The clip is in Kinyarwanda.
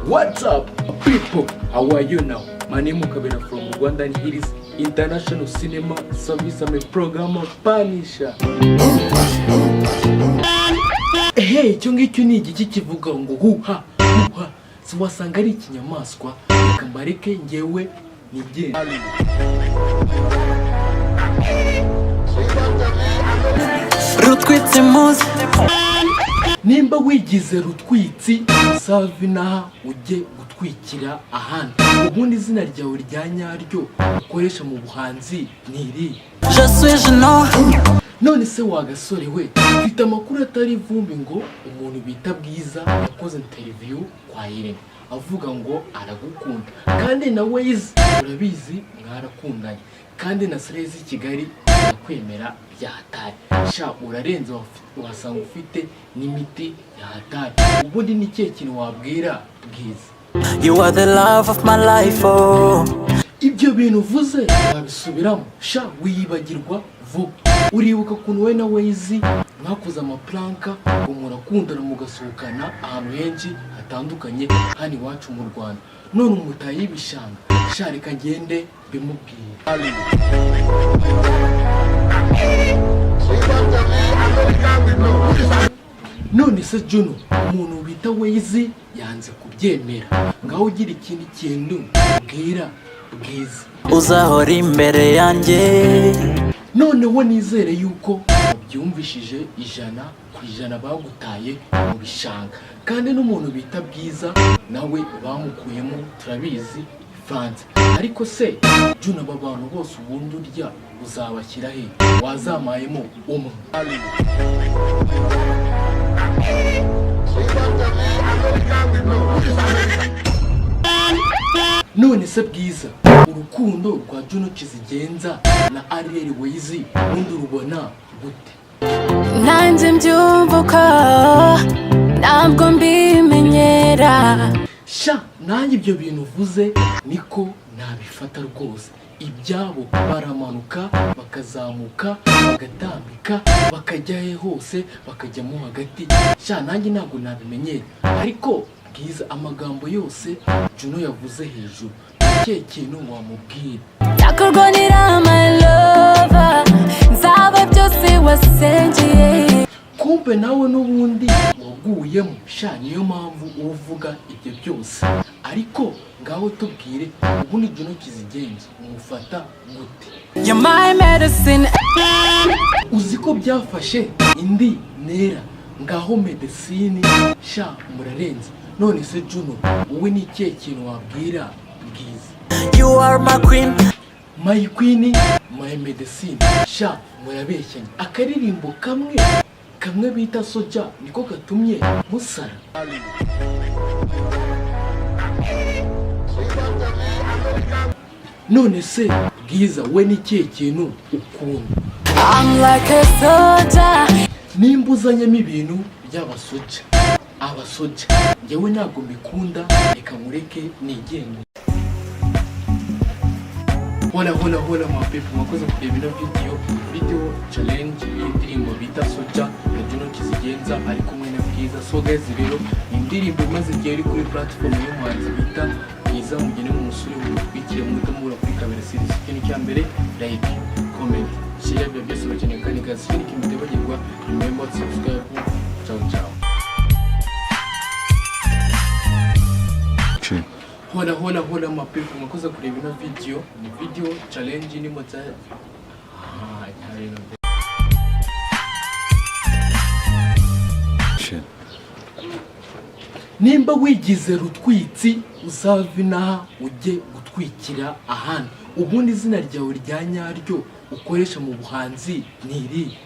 What's up, people? How are you now? My name is KABERA from Rwanda and here is International Cinema Service. I'm a programmer Panisha. Hey, chongicyo ni igiki kivuga ngo huha huha. Si wasanga ari ikinyamaswa, reka mbareke ngewe nigende. Rutwitsi muzi Nimba wigize rutwitsi savinaha ujye gutwikira ahandi. Ubundi izina ryawe rya nyaryo ukoresha mu buhanzi niri Je suis Juno. None se wagasore we, mfite amakuru atari vumbi ngo umuntu bita Bwiza yakoze interview kwa Irene avuga ngo aragukunda, kandi na Bwiza urabizi mwarakundanye, kandi na Serezi Kigali yakwemera byahatari. Sha urarenze wasanga ufite n'imiti yahatari. Ubundi ni cye kintu wabwira Bwiza? You are the love of my life, oh. Ibyo bintu uvuze wabisubiramo, sha wiyibagirwa vuba. Uribuka kuntu we na Bwiza mwakoze amaplanka ngo murakundana mugasohokana ahantu henshi hatandukanye hano iwacu mu Rwanda, none umutaye ibishanga. Sha reka ngende bimubwire. None se Juno, umuntu bita Bwiza yanze kubyemera, ngaho ugira ikindi kintu ubwira Bwiza. Uzahora imbere yanjye. Noneho nizere yuko byumvishije 100% bagutaye mu bishanga, kandi n'umuntu bita Bwiza nawe bamukuyemo turabizi France. Ariko se Juno, aba bantu bose ubundi urya uzabashyira he? Wazamayemo umwe. None se Bwiza, urukundo rwa Juno Kizigenza na Bwiza ubundi rubona gute? Nanjye mbyumvuka ntabwo mbimenyera. Sha nanjye ibyo bintu uvuze niko nabifata rwose. Ibyabo baramanuka bakazamuka bagatambika bakajya hose bakajyamo hagati. Sha nanjye ntabwo nabimenyera. Ariko Bwiza, amagambo yose Juno yavuze hejuru, cye kintu wamubwira? Yakurwanira my lover, nzaba byose wasengeye. Kumbe nawe n'ubundi waguyemo. Sha niyo mpamvu uvuga ibyo byose. Ariko ngaho tubwire, ubundi Juno Kizigenza umufata gute? You're my medicine. Uziko byafashe indi nera, ngaho medicine. Sha murarenze. None se Juno, wowe ni cye kintu wabwira Bwiza? You are my queen. My queen, my medicine. Sha murabeshyanye. Akaririmbo kamwe bita SOJA niko gatumye musara. None se Bwiza, we ni cye kintu ukunda? I'm like a soldier. Nimbuzanyemo ibintu by'abasoja, abasoja njyewe ntabwo mbikunda, reka mureke nigende. Hola mapepu, mwakoze kureba ino video challenge y'indirimbo bita SOJA na Juno Kizigenza ari kumwe na Bwiza. So guys, rero indirimbo imaze igihe iri kuri platform y'umuhanzi bita Bwiza, mugene mu musore mutwikire muto mura kuri KABERA series. Ikintu cya mbere, like, comment, share, ibyo byose bakeneye kandi guys, ikindi kintu mutibagirwa, remember to subscribe. Ciao. Hola mapepu, mwakoze kureba ino video. Ni video challenge ni mota Nimba wigize rutwitsi uzavinaha ujye gutwikira ahandi. Ubundi izina ryawe rya nyaryo ukoresha mu buhanzi niri